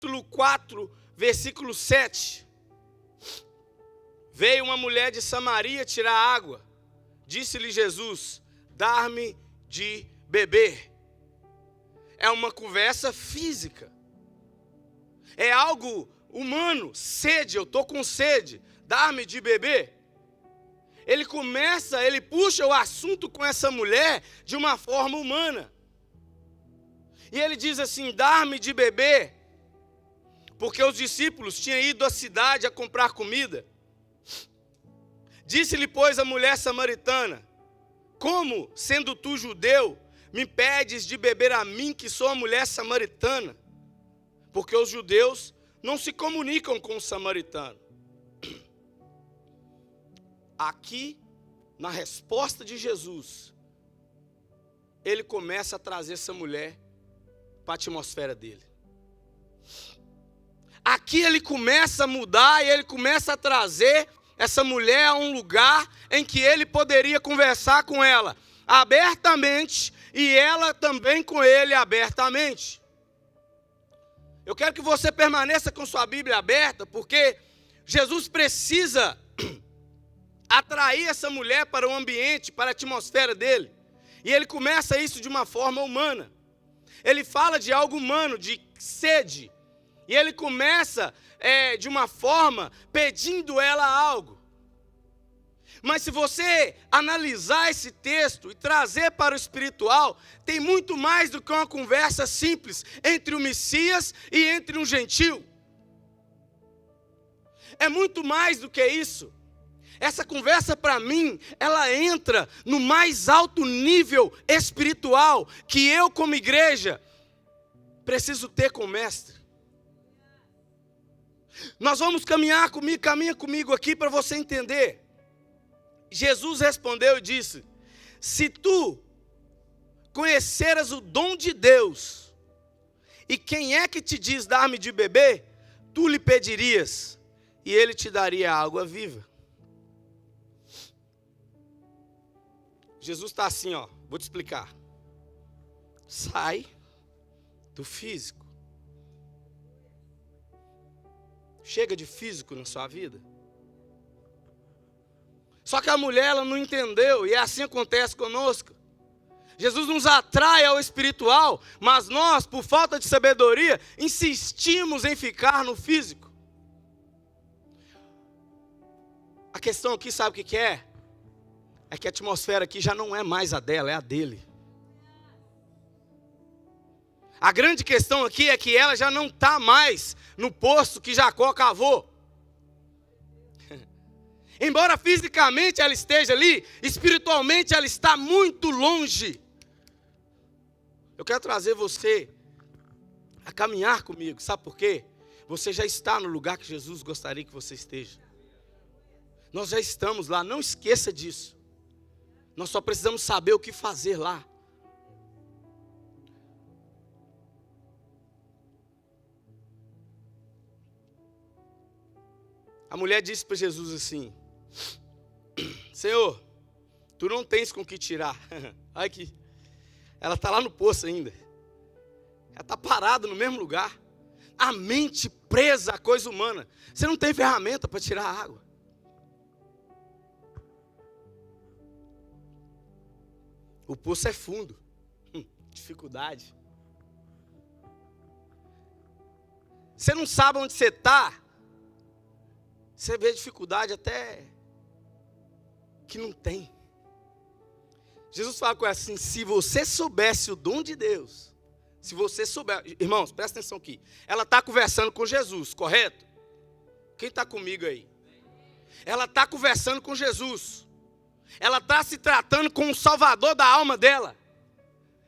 capítulo 4, versículo 7. Veio uma mulher de Samaria tirar água. Disse-lhe Jesus: dar-me de beber. É uma conversa física. É algo humano. Sede, eu estou com sede. Dar-me de beber. Ele puxa o assunto com essa mulher de uma forma humana. E ele diz assim: dar-me de beber. Porque os discípulos tinham ido à cidade a comprar comida. Disse-lhe, pois, a mulher samaritana: como, sendo tu judeu, me pedes de beber a mim, que sou a mulher samaritana? Porque os judeus não se comunicam com o samaritano. Aqui, na resposta de Jesus, ele começa a trazer essa mulher para a atmosfera dele. Aqui ele começa a mudar e ele começa a trazer essa mulher a um lugar em que ele poderia conversar com ela abertamente e ela também com ele abertamente. Eu quero que você permaneça com sua Bíblia aberta, porque Jesus precisa atrair essa mulher para o ambiente, para a atmosfera dele. E ele começa isso de uma forma humana. Ele fala de algo humano, de sede. E ele começa de uma forma pedindo ela algo. Mas se você analisar esse texto e trazer para o espiritual, tem muito mais do que uma conversa simples entre o Messias e entre um gentil. É muito mais do que isso. Essa conversa, para mim, ela entra no mais alto nível espiritual que eu, como igreja, preciso ter com o mestre. Nós vamos caminha comigo aqui para você entender. Jesus respondeu e disse: se tu conheceras o dom de Deus, e quem é que te diz dar-me de beber, tu lhe pedirias, e ele te daria água viva. Jesus está assim, vou te explicar. Sai do físico. Chega de físico na sua vida. Só que a mulher, ela não entendeu, e assim acontece conosco. Jesus nos atrai ao espiritual, mas nós, por falta de sabedoria, insistimos em ficar no físico. A questão aqui, sabe o que é? É que a atmosfera aqui já não é mais a dela, é a dele. A grande questão aqui é que ela já não está mais no poço que Jacó cavou. Embora fisicamente ela esteja ali, espiritualmente ela está muito longe. Eu quero trazer você a caminhar comigo, sabe por quê? Você já está no lugar que Jesus gostaria que você esteja. Nós já estamos lá, não esqueça disso. Nós só precisamos saber o que fazer lá. A mulher disse para Jesus assim: Senhor, tu não tens com que tirar. Olha aqui, ela está lá no poço ainda. Ela está parada no mesmo lugar. A mente presa à coisa humana. Você não tem ferramenta para tirar a água. O poço é fundo. Dificuldade. Você não sabe onde você está. Você vê dificuldade até que não tem. Jesus fala com ela assim: se você soubesse o dom de Deus, se você souber, irmãos, presta atenção aqui. Ela está conversando com Jesus, correto? Quem está comigo aí? Ela está conversando com Jesus. Ela está se tratando com o Salvador da alma dela.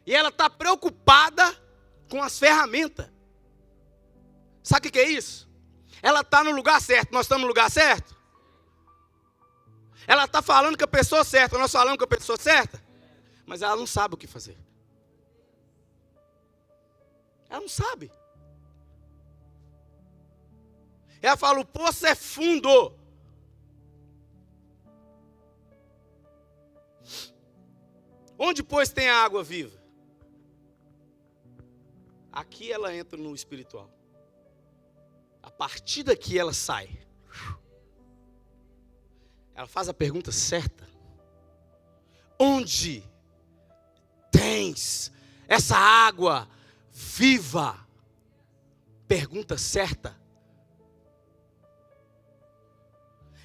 E ela está preocupada com as ferramentas. Sabe o que é isso? Ela está no lugar certo, nós estamos no lugar certo? Ela está falando com a pessoa certa, nós falamos com a pessoa certa? Mas ela não sabe o que fazer. Ela não sabe. Ela fala: o poço é fundo. Onde, pois, tem a água viva? Aqui ela entra no espiritual. partir daqui ela sai. Ela faz a pergunta certa. Onde tens essa água viva? Pergunta certa.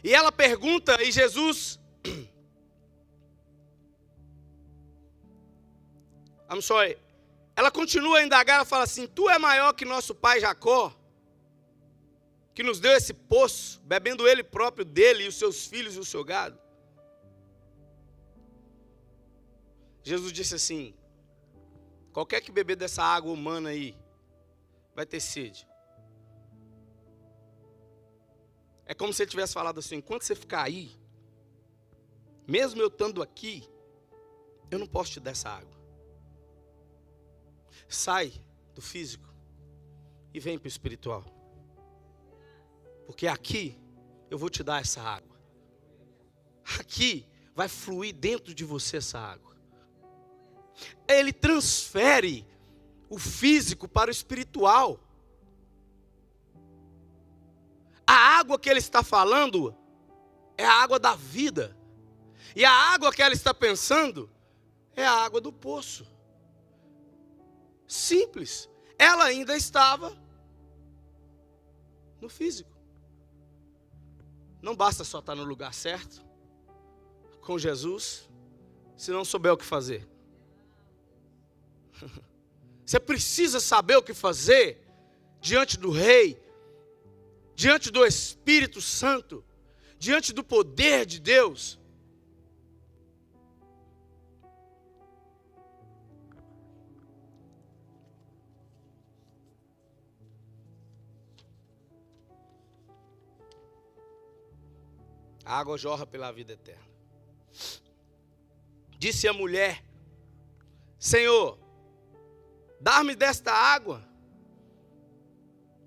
E ela pergunta, e Jesus... I'm sorry. Ela continua a indagar, ela fala assim, tu é maior que nosso pai Jacó, que nos deu esse poço, bebendo ele próprio dele e os seus filhos e o seu gado. Jesus disse assim, qualquer que beber dessa água humana aí, vai ter sede. É como se ele tivesse falado assim, enquanto você ficar aí, mesmo eu estando aqui, eu não posso te dar essa água. Sai do físico e vem para o espiritual. Porque aqui eu vou te dar essa água. Aqui vai fluir dentro de você essa água. Ele transfere o físico para o espiritual. A água que ele está falando é a água da vida. E a água que ela está pensando é a água do poço. Simples. Ela ainda estava no físico. Não basta só estar no lugar certo, com Jesus, se não souber o que fazer. Você precisa saber o que fazer diante do Rei, diante do Espírito Santo, diante do poder de Deus. A água jorra pela vida eterna. Disse a mulher, Senhor, dá-me desta água,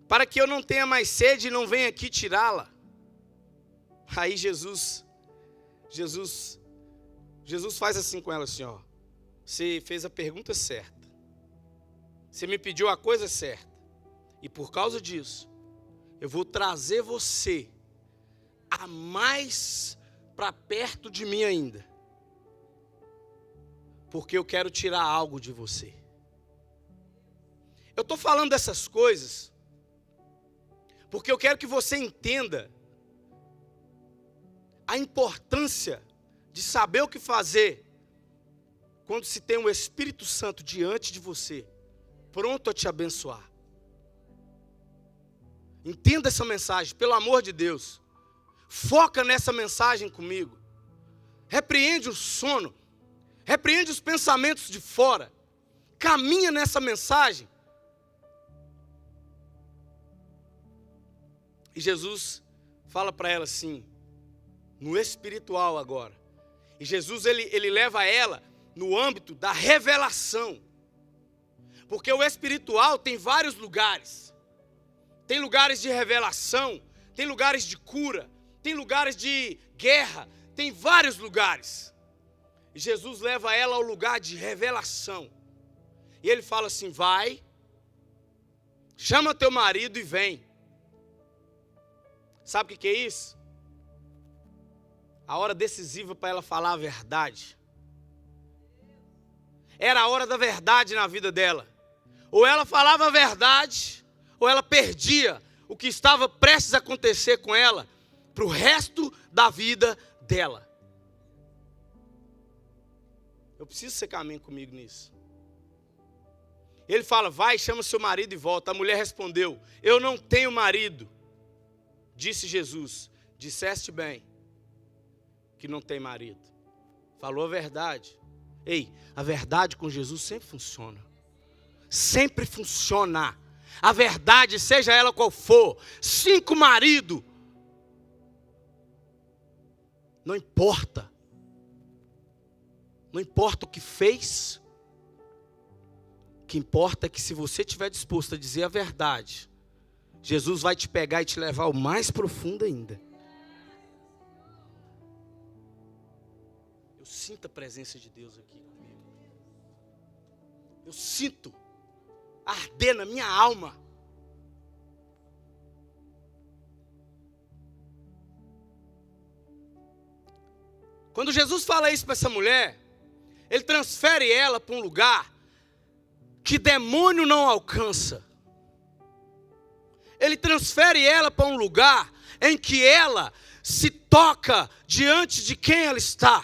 para que eu não tenha mais sede e não venha aqui tirá-la. Aí Jesus faz assim com ela, assim, ó. Você fez a pergunta certa. Você me pediu a coisa certa. E por causa disso, eu vou trazer você a mais para perto de mim ainda. Porque eu quero tirar algo de você. Eu estou falando dessas coisas porque eu quero que você entenda a importância de saber o que fazer quando se tem o Espírito Santo diante de você, pronto a te abençoar. Entenda essa mensagem, pelo amor de Deus. Foca nessa mensagem comigo. Repreende o sono. Repreende os pensamentos de fora. Caminha nessa mensagem. E Jesus fala para ela assim, no espiritual agora. E Jesus ele leva ela no âmbito da revelação. Porque o espiritual tem vários lugares. Tem lugares de revelação, tem lugares de cura, tem lugares de guerra, tem vários lugares. E Jesus leva ela ao lugar de revelação. E ele fala assim, vai, chama teu marido e vem. Sabe o que é isso? A hora decisiva para ela falar a verdade. Era a hora da verdade na vida dela. Ou ela falava a verdade, ou ela perdia o que estava prestes a acontecer com ela para o resto da vida dela. Eu preciso que você caminhe comigo nisso. Ele fala, vai, chama seu marido e volta. A mulher respondeu, eu não tenho marido. Disse Jesus, disseste bem que não tem marido. Falou a verdade. Ei, a verdade com Jesus sempre funciona. Sempre funciona. A verdade, seja ela qual for, 5 maridos, não importa. Não importa o que fez. O que importa é que se você estiver disposto a dizer a verdade, Jesus vai te pegar e te levar ao mais profundo ainda. Eu sinto a presença de Deus aqui comigo. Eu sinto arder na minha alma. Quando Jesus fala isso para essa mulher, ele transfere ela para um lugar que demônio não alcança. Ele transfere ela para um lugar em que ela se toca diante de quem ela está.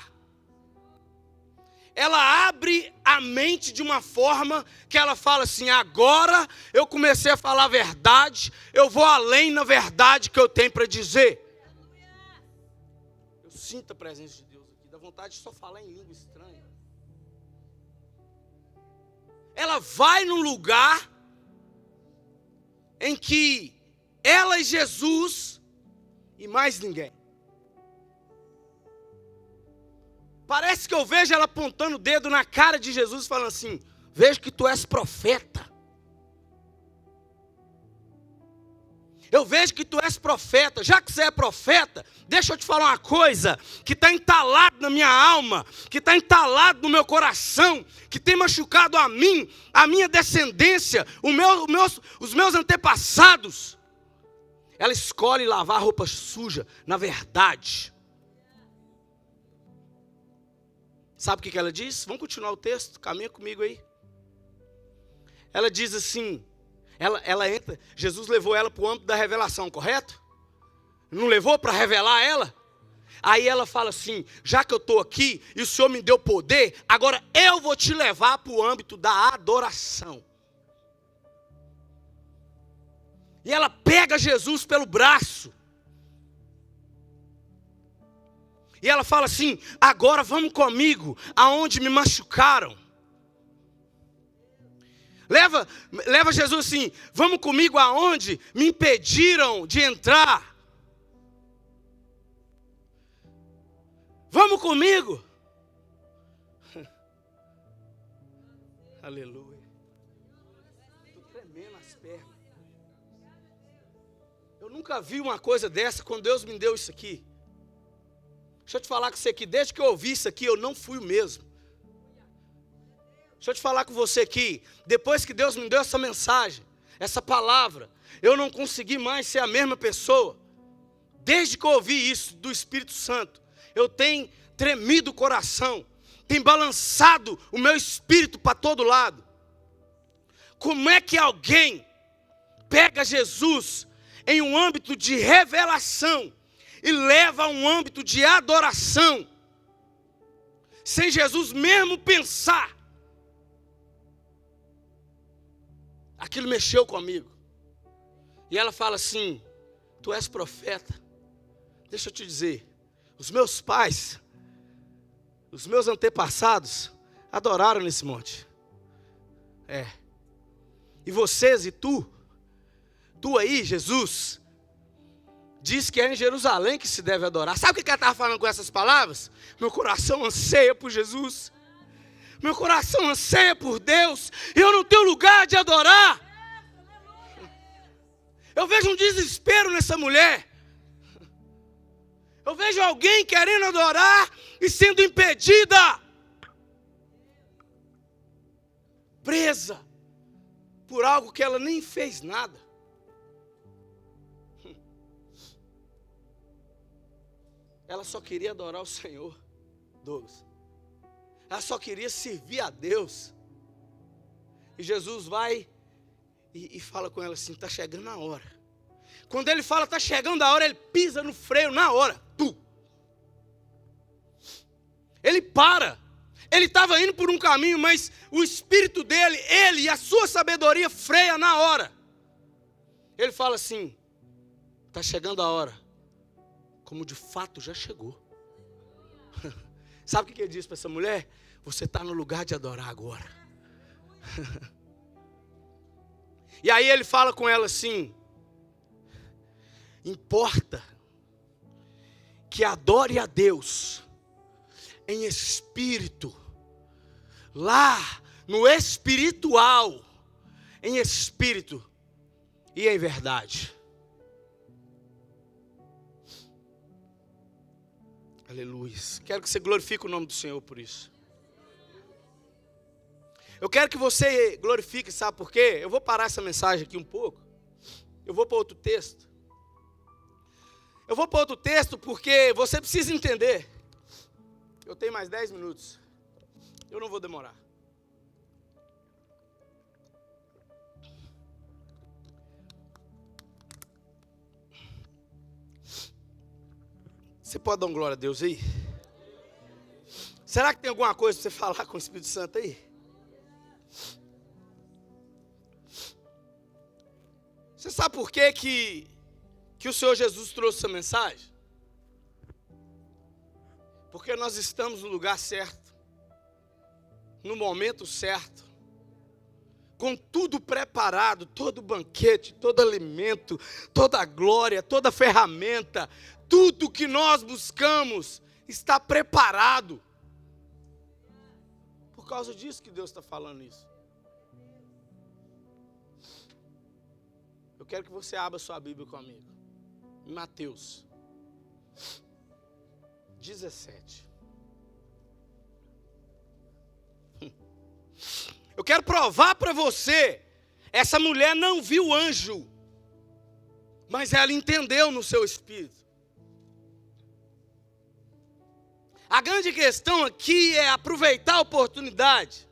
Ela abre a mente de uma forma que ela fala assim: agora eu comecei a falar a verdade, eu vou além na verdade que eu tenho para dizer. Eu sinto a presença de Deus aqui, dá vontade de só falar em língua estranha. Ela vai num lugar em que ela e Jesus e mais ninguém. Parece que eu vejo ela apontando o dedo na cara de Jesus, falando assim: vejo que tu és profeta. Eu vejo que tu és profeta. Já que você é profeta, deixa eu te falar uma coisa que está entalado na minha alma, que está entalado no meu coração, que tem machucado a mim, a minha descendência, os meus antepassados. Ela escolhe lavar roupa suja, na verdade. Sabe o que ela diz? Vamos continuar o texto, caminha comigo aí. Ela diz assim, ela entra, Jesus levou ela para o âmbito da revelação, correto? Não levou para revelar ela? Aí ela fala assim: já que eu estou aqui e o Senhor me deu poder, agora eu vou te levar para o âmbito da adoração. E ela pega Jesus pelo braço. E ela fala assim: agora vamos comigo aonde me machucaram. Leva Jesus assim: vamos comigo aonde me impediram de entrar. Vamos comigo. Aleluia. Estou tremendo as pernas. Eu nunca vi uma coisa dessa quando Deus me deu isso aqui. Deixa eu te falar com você aqui, desde que eu ouvi isso aqui, eu não fui o mesmo. Deixa eu te falar com você aqui, depois que Deus me deu essa mensagem, essa palavra, eu não consegui mais ser a mesma pessoa. Desde que eu ouvi isso do Espírito Santo, eu tenho tremido o coração, tem balançado o meu espírito para todo lado. Como é que alguém pega Jesus em um âmbito de revelação e leva a um âmbito de adoração, sem Jesus mesmo pensar? Aquilo mexeu comigo. E ela fala assim: tu és profeta. Deixa eu te dizer, os meus pais, os meus antepassados adoraram nesse monte. E vocês e tu aí, Jesus, diz que é em Jerusalém que se deve adorar. Sabe o que ela estava falando com essas palavras? Meu coração anseia por Jesus. Meu coração anseia por Deus. Eu não tenho lugar de adorar. Eu vejo um desespero nessa mulher. Eu vejo alguém querendo adorar e sendo impedida. Presa por algo que ela nem fez nada. Ela só queria adorar o Senhor, Douglas. Ela só queria servir a Deus. E Jesus vai e fala com ela assim: está chegando a hora. Quando ele fala está chegando a hora, ele pisa no freio na hora. Ele para. Ele estava indo por um caminho, mas o espírito dele, ele e a sua sabedoria freia na hora. Ele fala assim: está chegando a hora. Como de fato já chegou. Sabe o que ele disse para essa mulher? Você está no lugar de adorar agora. E aí ele fala com ela assim: importa que adore a Deus em espírito, lá no espiritual, em espírito e em verdade. Aleluia. Quero que você glorifique o nome do Senhor por isso. Eu quero que você glorifique, sabe por quê? Eu vou parar essa mensagem aqui um pouco. Eu vou para outro texto. Eu vou para outro texto porque você precisa entender Eu tenho mais 10 minutos. Eu não vou demorar. Você pode dar uma glória a Deus aí? Será que tem alguma coisa para você falar com o Espírito Santo aí? Você sabe por que o Senhor Jesus trouxe essa mensagem? Porque nós estamos no lugar certo, no momento certo, com tudo preparado, todo banquete, todo alimento, toda glória, toda ferramenta, tudo que nós buscamos está preparado. Por causa disso que Deus está falando isso. Eu quero que você abra sua Bíblia comigo. Em Mateus 17. Eu quero provar para você, essa mulher não viu anjo, mas ela entendeu no seu espírito. A grande questão aqui é aproveitar a oportunidade.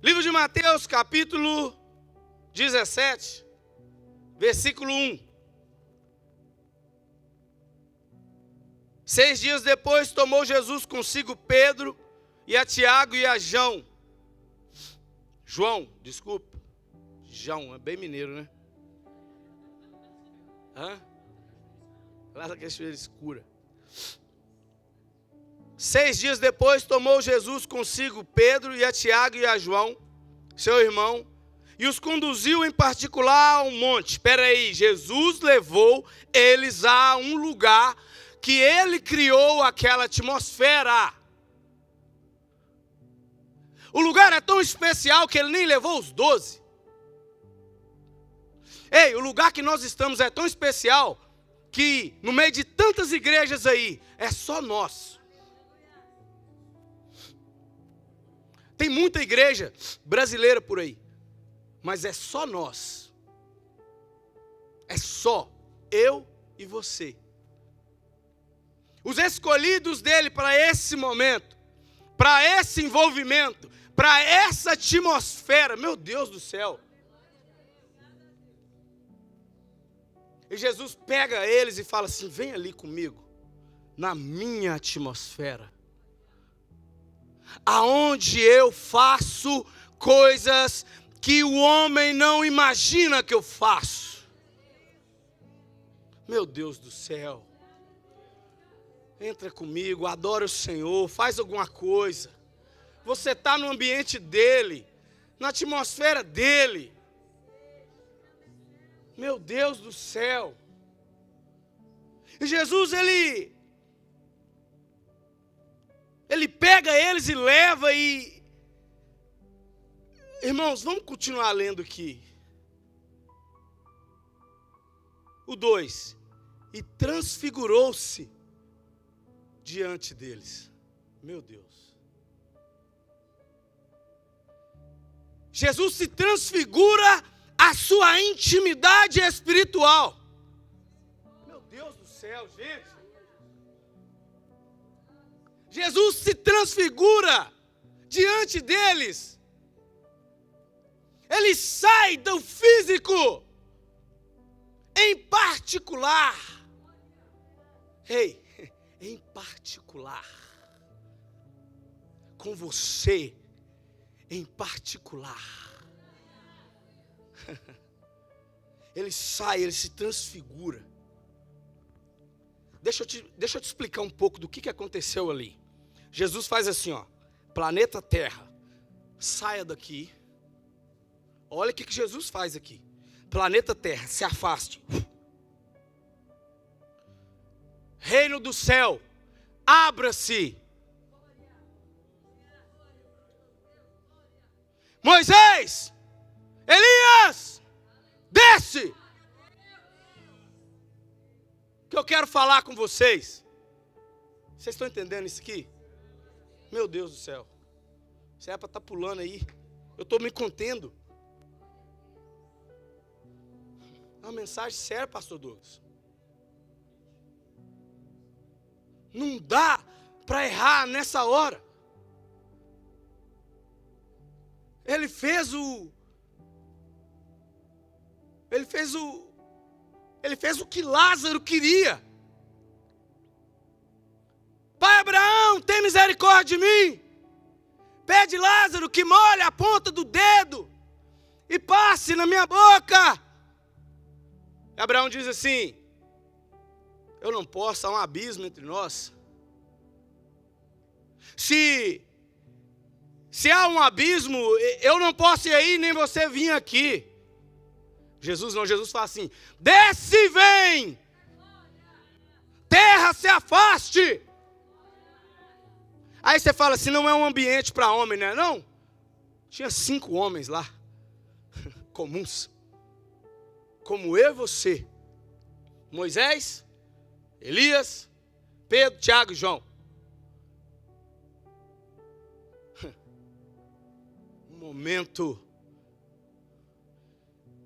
Livro de Mateus, capítulo 17, versículo 1. 6 dias depois, tomou Jesus consigo Pedro e a Tiago e a João. João, é bem mineiro, né? Lá da cachoeira escura. 6 dias depois, tomou Jesus consigo Pedro e a Tiago e a João, seu irmão, e os conduziu em particular a um monte. Espera aí, Jesus levou eles a um lugar que ele criou aquela atmosfera. O lugar é tão especial que ele nem levou os 12. Ei, o lugar que nós estamos é tão especial que no meio de tantas igrejas aí, é só nós. Tem muita igreja brasileira por aí, mas é só nós. É só eu e você. Os escolhidos dele para esse momento, para esse envolvimento, para essa atmosfera, meu Deus do céu. E Jesus pega eles e fala assim: vem ali comigo, na minha atmosfera, aonde eu faço coisas que o homem não imagina que eu faço. Meu Deus do céu. Entra comigo, adora o Senhor, faz alguma coisa. Você está no ambiente dele, na atmosfera dele. Meu Deus do céu. E Jesus, ele pega eles e leva e... Irmãos, vamos continuar lendo aqui. O 2. E transfigurou-se diante deles. Meu Deus. Jesus se transfigura a sua intimidade espiritual. Meu Deus do céu, gente. Jesus se transfigura diante deles. Ele sai do físico em particular. Ei, em particular. Com você em particular. Ele sai, ele se transfigura. Deixa eu te explicar um pouco do que aconteceu ali. Jesus faz assim, ó. Planeta Terra, saia daqui. Olha o que Jesus faz aqui. Planeta Terra, se afaste. Reino do céu, abra-se. Moisés, Elias, desce. Que eu quero falar com vocês. Vocês estão entendendo isso aqui? Meu Deus do céu. Você é para estar pulando aí. Eu estou me contendo. É uma mensagem séria, pastor Douglas. Não dá para errar nessa hora. Ele fez o que Lázaro queria. Pai Abraão, tem misericórdia de mim. Pede Lázaro que molhe a ponta do dedo e passe na minha boca. E Abraão diz assim: eu não posso, há um abismo entre nós. Se há um abismo, eu não posso ir aí, nem você vir aqui. Jesus não, Jesus fala assim: desce e vem. Terra, se afaste. Aí você fala assim, não é um ambiente para homem, né? Não. Tinha 5 homens lá, comuns, como eu e você. Moisés, Elias, Pedro, Tiago e João. Um momento.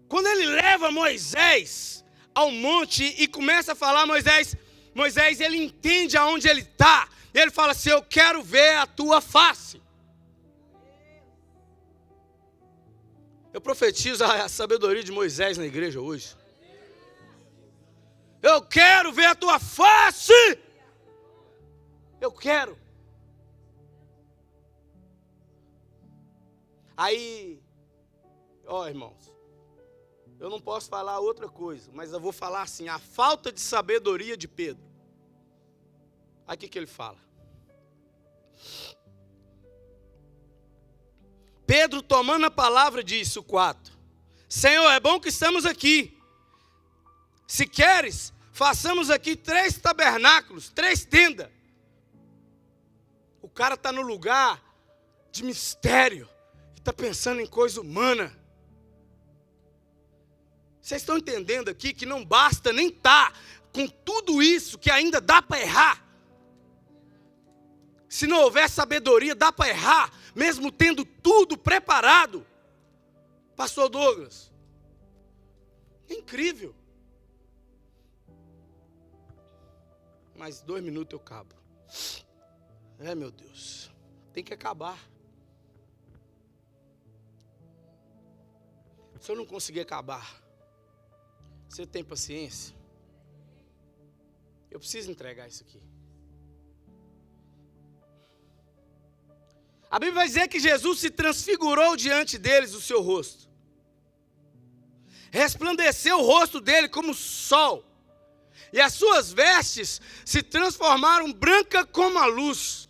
Quando ele leva Moisés ao monte e começa a falar, Moisés ele entende aonde ele está. Ele fala assim: eu quero ver a tua face. Eu profetizo a sabedoria de Moisés na igreja hoje. Eu quero ver a tua face. Eu quero. Aí, irmãos, eu não posso falar outra coisa, mas eu vou falar assim: a falta de sabedoria de Pedro. Aqui que ele fala. Pedro, tomando a palavra, disse, o 4: Senhor, é bom que estamos aqui. Se queres, façamos aqui 3 tabernáculos, 3 tendas. O cara está no lugar de mistério, está pensando em coisa humana. Vocês estão entendendo aqui que não basta nem estar com tudo isso, que ainda dá para errar. Se não houver sabedoria, dá para errar, mesmo tendo tudo preparado. Pastor Douglas, é incrível. Mais 2 minutos eu acabo. Meu Deus, tem que acabar. Se eu não conseguir acabar, você tem paciência? Eu preciso entregar isso aqui. A Bíblia vai dizer que Jesus se transfigurou diante deles o seu rosto. Resplandeceu o rosto dele como o sol. E as suas vestes se transformaram branca como a luz.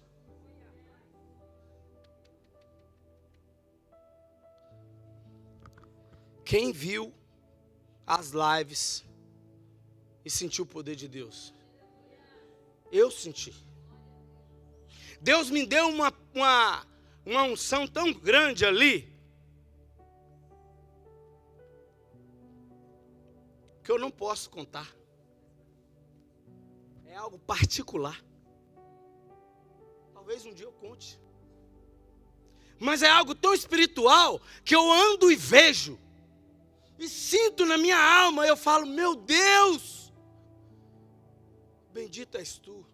Quem viu as lives e sentiu o poder de Deus? Eu senti. Deus me deu uma unção tão grande ali, que eu não posso contar. É algo particular. Talvez um dia eu conte. Mas é algo tão espiritual que eu ando e vejo. E sinto na minha alma, eu falo, meu Deus, bendito és tu.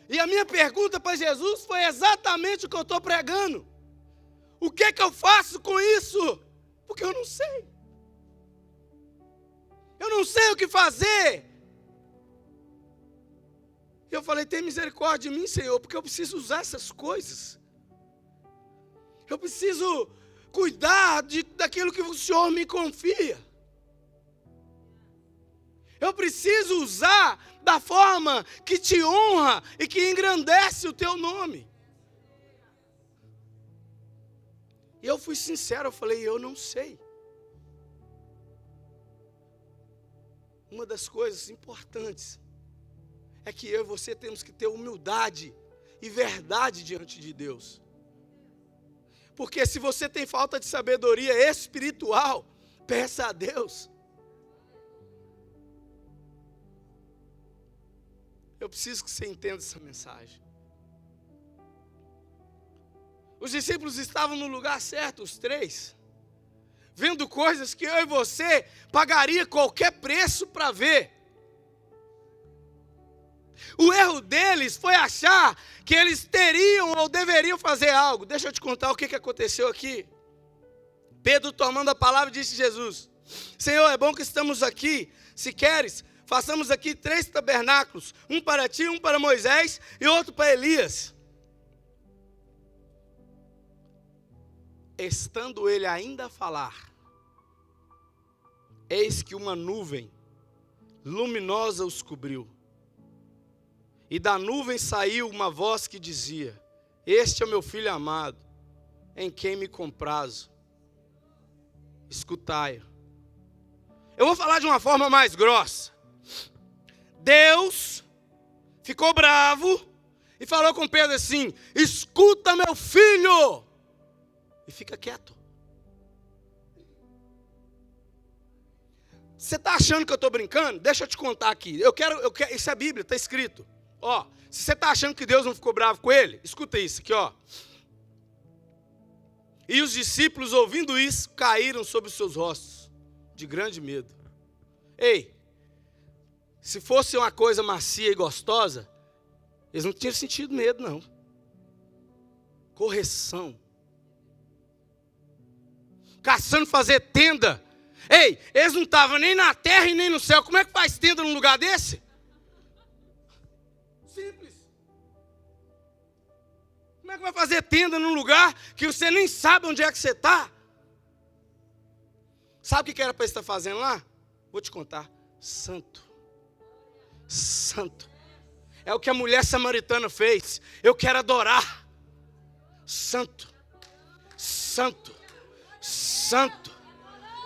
E a minha pergunta para Jesus foi exatamente o que eu estou pregando. O que é que eu faço com isso? Porque eu não sei. Eu não sei o que fazer. Eu falei, tem misericórdia de mim, Senhor, porque eu preciso usar essas coisas. Eu preciso cuidar daquilo que o Senhor me confia. Eu preciso usar da forma que te honra e que engrandece o teu nome. E eu fui sincero, eu falei, eu não sei. Uma das coisas importantes é que eu e você temos que ter humildade e verdade diante de Deus. Porque se você tem falta de sabedoria espiritual, peça a Deus. Eu preciso que você entenda essa mensagem. Os discípulos estavam no lugar certo, os 3. Vendo coisas que eu e você pagaria qualquer preço para ver. O erro deles foi achar que eles teriam ou deveriam fazer algo. Deixa eu te contar o que aconteceu aqui. Pedro, tomando a palavra, disse a Jesus: Senhor, é bom que estamos aqui. Se queres, façamos aqui 3 tabernáculos. Um para ti, um para Moisés e outro para Elias. Estando ele ainda a falar, eis que uma nuvem luminosa os cobriu. E da nuvem saiu uma voz que dizia: Este é o meu filho amado, em quem me comprazo. Escutai-o. Eu vou falar de uma forma mais grossa. Deus ficou bravo e falou com Pedro assim: escuta, meu filho, e fica quieto. Você está achando que eu estou brincando? Deixa eu te contar aqui. Eu quero, isso é Bíblia, está escrito. Ó, se você está achando que Deus não ficou bravo com ele, escuta isso aqui, ó. E os discípulos, ouvindo isso, caíram sobre os seus rostos, de grande medo. Ei, se fosse uma coisa macia e gostosa, eles não tinham sentido medo, não. Correção. Caçando fazer tenda. Ei, eles não estavam nem na terra e nem no céu. Como é que faz tenda num lugar desse? Simples. Como é que vai fazer tenda num lugar que você nem sabe onde é que você está? Sabe o que era para estar fazendo lá? Vou te contar. Santo. Santo. É o que a mulher samaritana fez. Eu quero adorar. Santo. Santo. Santo.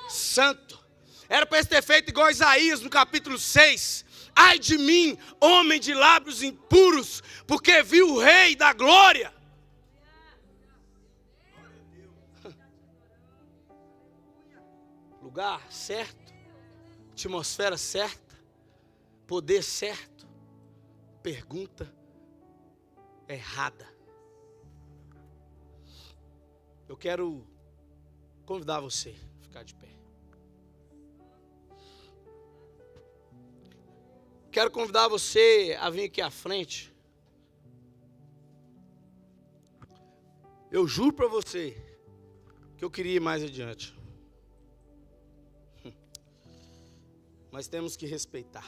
Santo. Era para eles ter feito igual Isaías no capítulo 6. Ai de mim, homem de lábios impuros, porque vi o Rei da glória. Lugar certo, atmosfera certa, poder certo, pergunta errada. Eu quero convidar você a ficar de pé. Quero convidar você a vir aqui à frente. Eu juro para você que eu queria ir mais adiante. Mas temos que respeitar.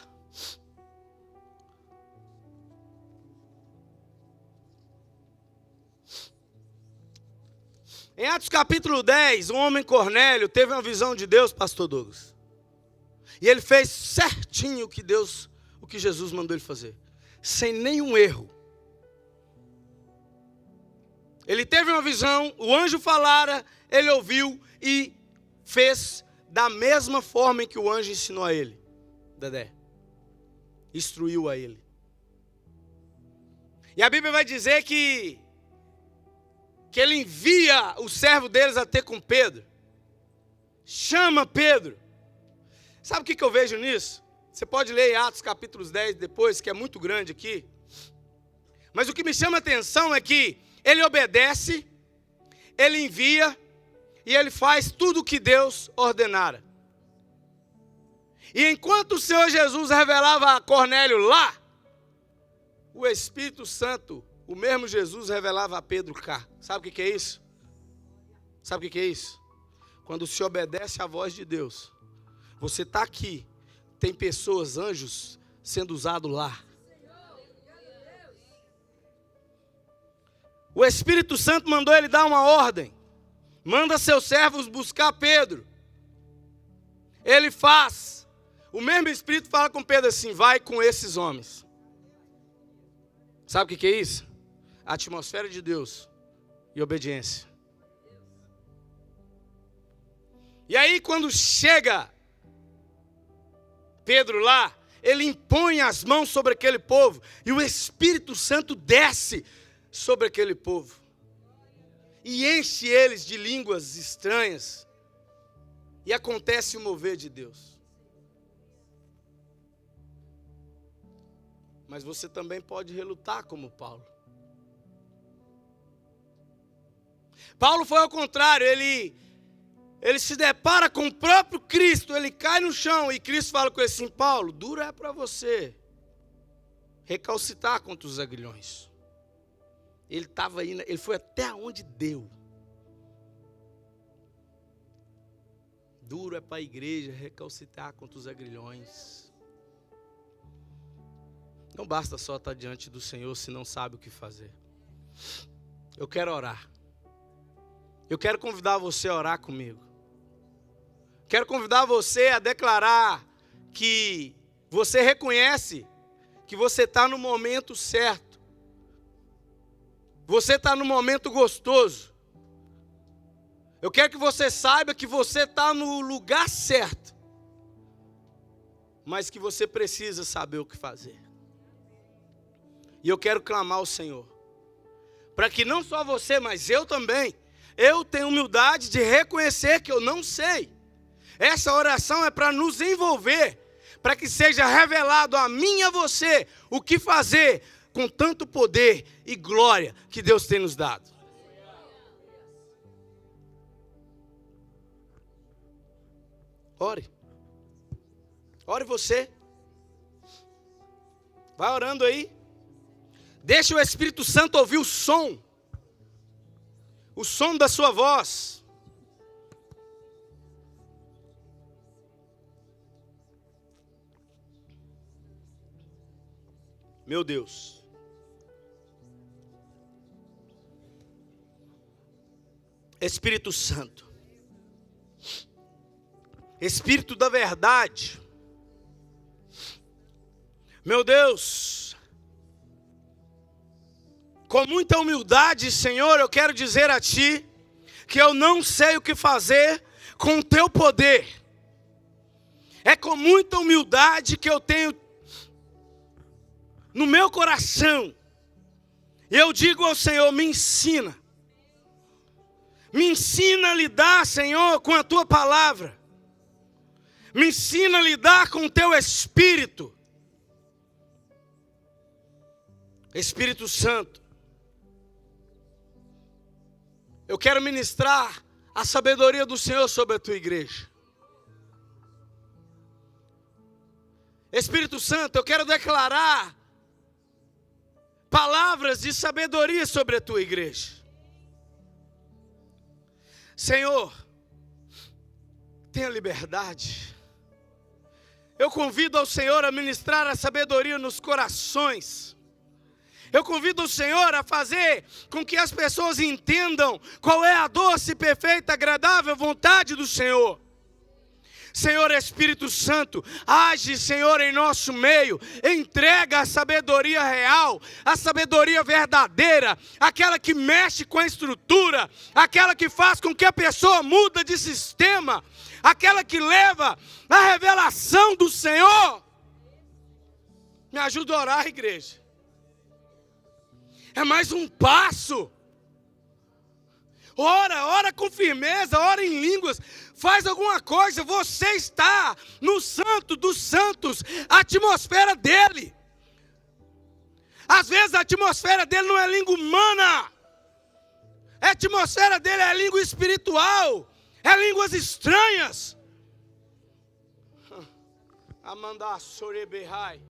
Em Atos capítulo 10, um homem Cornélio teve uma visão de Deus, pastor Douglas. E ele fez certinho o que Jesus mandou ele fazer. Sem nenhum erro. Ele teve uma visão, o anjo falara, ele ouviu e fez da mesma forma em que o anjo ensinou a ele. Dedé. Instruiu a ele. E a Bíblia vai dizer que ele envia o servo deles a ter com Pedro. Chama Pedro. Sabe o que eu vejo nisso? Você pode ler Atos capítulo 10 depois, que é muito grande aqui. Mas o que me chama a atenção é que ele obedece, ele envia e ele faz tudo o que Deus ordenara. E enquanto o Senhor Jesus revelava a Cornélio lá, o Espírito Santo, o mesmo Jesus, revelava a Pedro cá. Sabe o que é isso? Sabe o que é isso? Quando se obedece à voz de Deus, você está aqui, tem pessoas, anjos, sendo usados lá. O Espírito Santo mandou ele dar uma ordem. Manda seus servos buscar Pedro. Ele faz. O mesmo Espírito fala com Pedro assim: vai com esses homens. Sabe o que é isso? A atmosfera de Deus e obediência. E aí quando chega Pedro lá, ele impõe as mãos sobre aquele povo e o Espírito Santo desce sobre aquele povo e enche eles de línguas estranhas e acontece o mover de Deus. Mas você também pode relutar como Paulo. Paulo foi ao contrário, ele se depara com o próprio Cristo, ele cai no chão e Cristo fala com ele assim: Paulo, duro é para você, recalcitrar contra os aguilhões. Ele estava indo, ele foi até onde deu. Duro é para a igreja recalcitrar contra os aguilhões. Não basta só estar diante do Senhor se não sabe o que fazer. Eu quero orar. Eu quero convidar você a orar comigo. Quero convidar você a declarar que você reconhece que você está no momento certo. Você está no momento gostoso. Eu quero que você saiba que você está no lugar certo. Mas que você precisa saber o que fazer. E eu quero clamar ao Senhor. Para que não só você, mas eu também. Eu tenho humildade de reconhecer que eu não sei. Essa oração é para nos envolver. Para que seja revelado a mim e a você o que fazer com tanto poder e glória que Deus tem nos dado. Ore. Ore você. Vai orando aí. Deixa o Espírito Santo ouvir o som da sua voz. Meu Deus. Espírito Santo. Espírito da verdade. Meu Deus. Com muita humildade, Senhor, eu quero dizer a Ti que eu não sei o que fazer com o Teu poder. É com muita humildade que eu tenho no meu coração. E eu digo ao Senhor, me ensina. Me ensina a lidar, Senhor, com a Tua palavra. Me ensina a lidar com o Teu Espírito. Espírito Santo. Eu quero ministrar a sabedoria do Senhor sobre a Tua igreja. Espírito Santo, eu quero declarar palavras de sabedoria sobre a Tua igreja. Senhor, tenha liberdade. Eu convido ao Senhor a ministrar a sabedoria nos corações. Eu convido o Senhor a fazer com que as pessoas entendam qual é a doce, perfeita, agradável vontade do Senhor. Senhor Espírito Santo, age, Senhor, em nosso meio, entrega a sabedoria real, a sabedoria verdadeira, aquela que mexe com a estrutura, aquela que faz com que a pessoa muda de sistema, aquela que leva a revelação do Senhor. Me ajuda a orar, igreja. É mais um passo. Ora com firmeza, ora em línguas, faz alguma coisa. Você está no santo dos santos, a atmosfera dele. Às vezes a atmosfera dele não é língua humana, a atmosfera dele é língua espiritual, é línguas estranhas. Amanda Sorebehai.